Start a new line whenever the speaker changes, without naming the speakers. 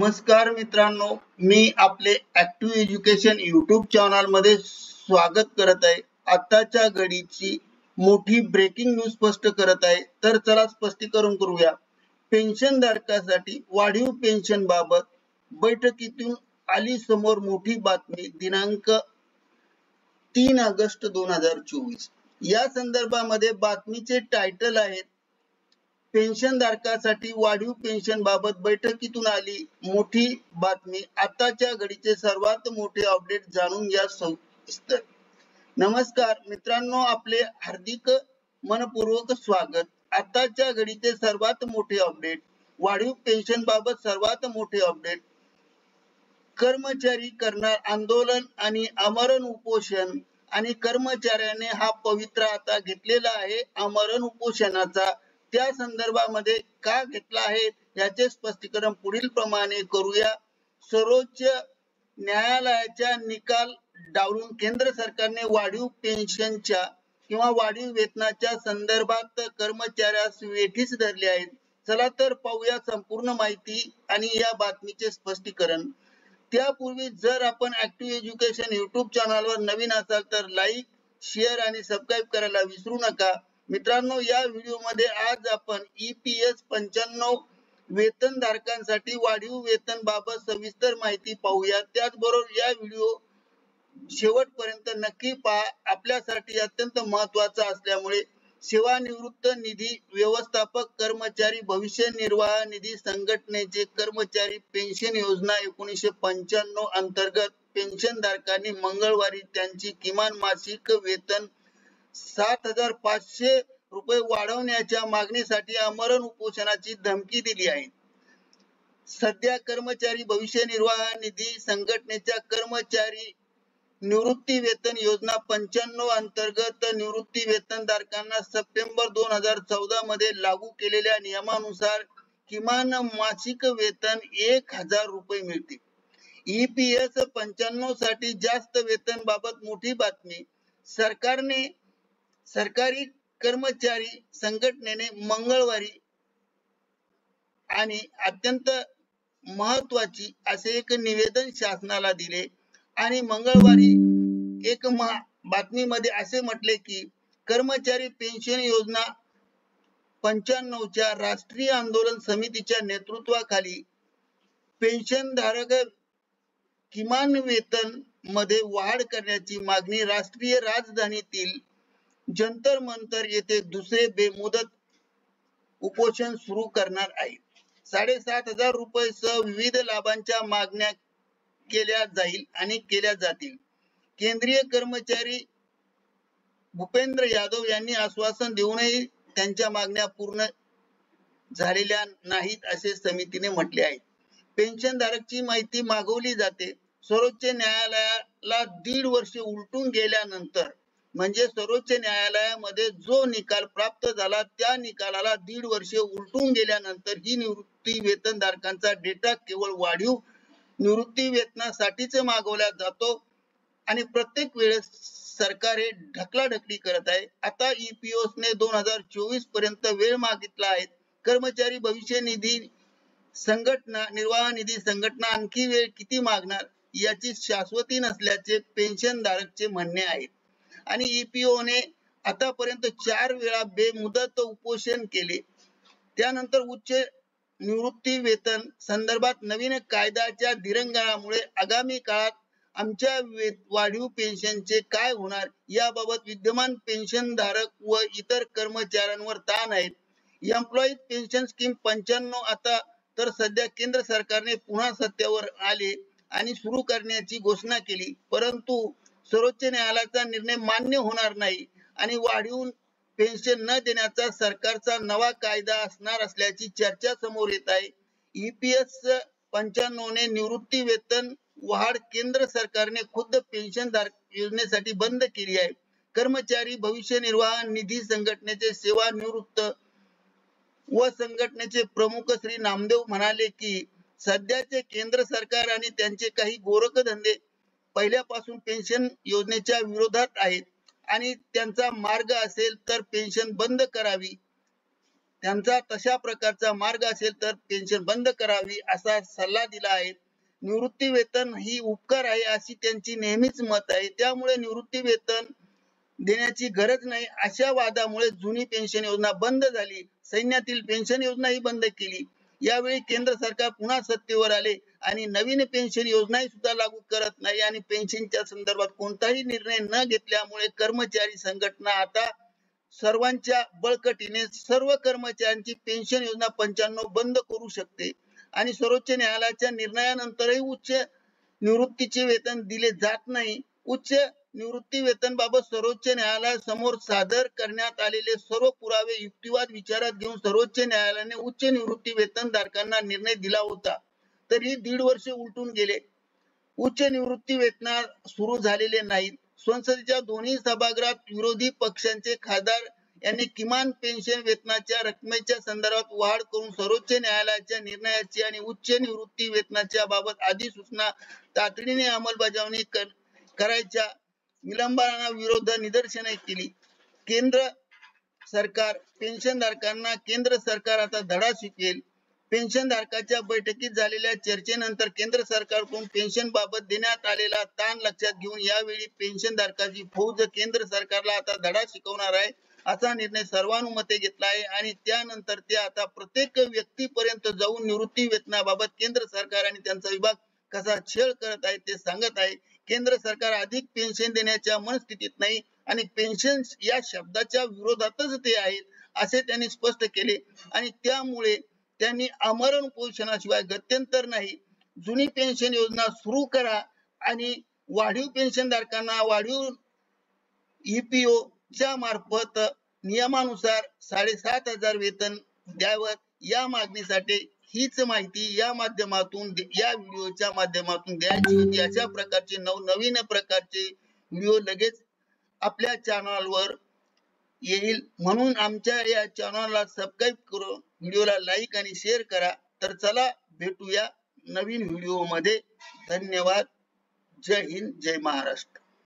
नमस्कार मित्रांनो, मी आपले ऍक्टिव्ह एज्युकेशन यूट्यूब चॅनल मध्ये स्वागत करत आहे। आताच्या घडीची मोठी ब्रेकिंग न्यूज स्पष्ट करत आहे। तर चला स्पष्टीकरण करूया। पेन्शन धारकासाठी वाढीव पेन्शन बाबत बैठकीतून आली समोर मोठी बातमी। दिनांक 3 ऑगस्ट 2024 या संदर्भामध्ये बातमीचे टायटल आहे, पेन्शन धारकासाठी वाढीव पेन्शन बाबत बैठकीतून आली मोठी बातमी। आताच्या घडीचे सर्वात मोठे अपडेट जाणून घ्या सविस्तर। नमस्कार मित्रांनो, आपले हार्दिक मनपूर्वक स्वागत। आताच्या घडीचे सर्वात मोठे अपडेट, वाढीव पेन्शन बाबत सर्वात मोठे अपडेट। कर्मचारी करणार आंदोलन आणि आमरण उपोषण आणि कर्मचाऱ्याने हा पवित्रा आता घेतलेला आहे आमरण उपोषणाचा। त्या संदर्भामध्ये का घेतला आहे याचे स्पष्टीकरण पुढील प्रमाणे करूया। सर्वोच्च न्यायालयाचा निकाल डावलून केंद्र सरकारने वाढीव पेन्शनच्या किंवा वाढीव वेतनाच्या संदर्भात कर्मचाऱ्यास वेठीस धरले आहेत। चला तर पाहूया संपूर्ण माहिती आणि या बातमीचे स्पष्टीकरण। त्यापूर्वी जर आपण ऍक्टिव्ह एज्युकेशन यूट्यूब चॅनलवर नवीन असाल तर लाईक, शेअर आणि सबस्क्राईब करायला विसरू नका। मित्रांनो, या व्हिडिओमध्ये आज आपण EPS 95 वेतन धारकांसाठी वाढीव वेतन बाबत सविस्तर माहिती पाहूया। त्याचबरोबर या व्हिडिओ शेवटपर्यंत नक्की पहा, आपल्यासाठी अत्यंत महत्त्वाचा असल्यामुळे। सेवानिवृत्त निधी व्यवस्थापक कर्मचारी भविष्य निर्वाह निधी संघटनेचे कर्मचारी पेन्शन योजना 1995 अंतर्गत पेन्शन धारकांनी मंगळवारी त्यांची किमान मासिक वेतन 7,500 रुपये वाढवण्याच्या मागणीसाठी आमरण उपोषणाची धमकी दिली आहे। सध्या कर्मचारी भविष्य निर्वाह निधी संघटनेच्या कर्मचारी निवृत्ती वेतन योजना 95 अंतर्गत निवृत्ती वेतन धारकांना सप्टेंबर 2014 मध्ये लागू केलेल्या नियमानुसार किमान मासिक वेतन 1,000 रुपये मिळते। EPS 95 साठी जास्त वेतन बाबत मोठी बातमी। सरकारी कर्मचारी संघटनेने मंगळवारी आणि अत्यंत महत्त्वाची असे एक निवेदन शासनाला दिले आणि मंगळवारी एक बातमीमध्ये असे म्हटले की कर्मचारी पेन्शन योजना 95 च्या राष्ट्रीय आंदोलन समितीच्या नेतृत्वाखाली पेन्शन धारक किमान वेतन मध्ये वाढ करण्याची मागणी राष्ट्रीय राजधानीतील जंतर मंतर येथे दुसरे बेमुदत उपोषण सुरू करणार आहे। 7,500 रुपये सह विविध लाभांच्या मागण्या केल्या जातील। केंद्रीय कर्मचारी भूपेंद्र यादव यांनी आश्वासन देऊनही त्यांच्या मागण्या पूर्ण झालेल्या नाहीत असे समितीने म्हटले आहे। पेन्शन धारकची माहिती मागवली जाते। सर्वोच्च न्यायालयाला 1.5 वर्ष उलटून गेल्यानंतर, म्हणजे सर्वोच्च न्यायालयामध्ये जो निकाल प्राप्त झाला त्या निकालाला 1.5 वर्ष उलटून गेल्यानंतर ही निवृत्ती वेतन धारकांचा डेटा केवळ वाढीव निवृत्ती वेतनासाठीच मागवला जातो आणि प्रत्येक वेळेस सरकार हे ढकलाढकली करत आहे। आता EPS ने 2024 पर्यंत वेळ मागितला आहे। कर्मचारी भविष्य निधी संघटना निर्वाह निधी संघटना आणखी वेळ किती मागणार याची शाश्वती नसल्याचे पेन्शन धारकचे म्हणणे आहे आणि EPO ने आतापर्यंत 4 वेळा बेमुदत उपोषण केले। त्यानंतर उच्च निवृत्ती वेतन संदर्भात नवीन कायद्याच्या दिरंगाणामुळे आगामी काळात आमच्या वाढीव पेन्शनचे काय होणार याबाबत विद्यमान पेन्शन धारक व इतर कर्मचाऱ्यांवर ताण आहे। एम्प्लॉईज पेन्शन स्कीम 95 आता तर सध्या केंद्र सरकारने पुन्हा सत्तेवर आले आणि सुरू करण्याची घोषणा केली, परंतु सर्वोच्च न्यायालयाचा निर्णय मान्य होणार नाही आणि वाढीव पेन्शन न देण्याचा सरकारचा नवा कायदा असणार असल्याची चर्चा समोर येत आहे। EPS 95 ने निवृत्ती वेतन वाढ केंद्र सरकारने खुद्द पेन्शन धारक योजनेसाठी बंद केली आहे। कर्मचारी भविष्य निर्वाह निधी संघटनेचे सेवानिवृत्त व संघटनेचे प्रमुख श्री नामदेव म्हणाले की सध्याचे केंद्र सरकार आणि त्यांचे काही गोरखधंदे पहिल्यापासून पेन्शन योजनेच्या विरोधात आहेत आणि त्यांचा मार्ग असेल तर पेन्शन बंद करावी त्यांचा तशा प्रकारचा मार्ग असेल तर पेन्शन बंद करावी असा सल्ला दिला आहे. निवृत्ती वेतन ही उपकार आहे अशी त्यांची नेहमीच मत आहे. त्यामुळे निवृत्ती वेतन देण्याची गरज नाही अशा वादामुळे जुनी पेन्शन योजना बंद झाली. सैन्यातील पेन्शन योजना ही बंद केली. यावेळी केंद्र सरकार पुन्हा सत्तेवर आले आणि नवीन पेन्शन योजनाही सुद्धा लागू करत नाही आणि पेन्शनच्या संदर्भात कोणताही निर्णय न घेतल्यामुळे कर्मचारी संघटना आता सर्वांच्या बळकटीने सर्व कर्मचाऱ्यांची पेन्शन योजना 95 बंद करू शकते आणि सर्वोच्च न्यायालयाच्या निर्णयानंतरही उच्च निवृत्तीचे वेतन दिले जात नाही. उच्च निवृत्ती वेतन बाबत सर्वोच्च न्यायालयासमोर सादर करण्यात आलेले सर्व पुरावे युक्तिवाद विचारात घेऊन सर्वोच्च न्यायालयाने उच्च निवृत्ती वेतन धारकांना निर्णय दिला होता. तरी 1.5 वर्ष उलटून गेले. उच्च निवृत्ती वेतना सुरू झालेले नाहीत. संसदेच्या दोन्ही सभागृहात विरोधी पक्षांचे खासदार यांनी किमान पेन्शन वेतनाच्या रकमेच्या संदर्भात वाढ करून सर्वोच्च न्यायालयाच्या निर्णयाची आणि उच्च निवृत्ती वेतनाच्या बाबत अधिसूचना तातडीने अंमलबजावणी करायच्या विलंबाना विरोध निदर्शने केली. केंद्र सरकार पेन्शनधारकांना केंद्र सरकार आता धडा शिकवेल. पेन्शनधारकाच्या बैठकीत झालेल्या चर्चेनंतर केंद्र सरकारकडून पेन्शन बाबत देण्यात आलेला ताण लक्षात घेऊन यावेळी पेन्शनधारकाची फौज केंद्र सरकारला आता धडा शिकवणार आहे असा निर्णय सर्वानुमते घेतला आहे आणि त्यानंतर ते आता प्रत्येक व्यक्तीपर्यंत जाऊन निवृत्ती वेतनाबाबत केंद्र सरकार आणि त्यांचा विभाग कसा छळ करत आहे ते सांगत आहे. केंद्र सरकार अधिक पेन्शन देण्याच्या मनस्थितीत नाही आणि पेन्शन या शब्दाच्या विरोधातच ते आहेत असे त्यांनी स्पष्ट केले आणि त्यामुळे त्यांनी आमरण उपोषणाशिवाय गत्यंतर नाही. जुनी पेन्शन योजना सुरू करा आणि वाढीव पेन्शनधारकांना वाढीव EPO च्या मार्फत नियमानुसार 7,500 वेतन द्यावं या मागणीसाठी हीच माहिती या माध्यमातून या व्हिडिओच्या माध्यमातून द्यायची होती. अशा प्रकारचे नवनवीन प्रकारचे व्हिडिओ लगेच आपल्या चॅनलवर येईल म्हणून आमच्या या चॅनलला सबस्क्राईब करून व्हिडिओला लाईक आणि शेअर करा. तर चला भेटूया नवीन व्हिडिओ मध्ये. धन्यवाद. जय हिंद, जय महाराष्ट्र.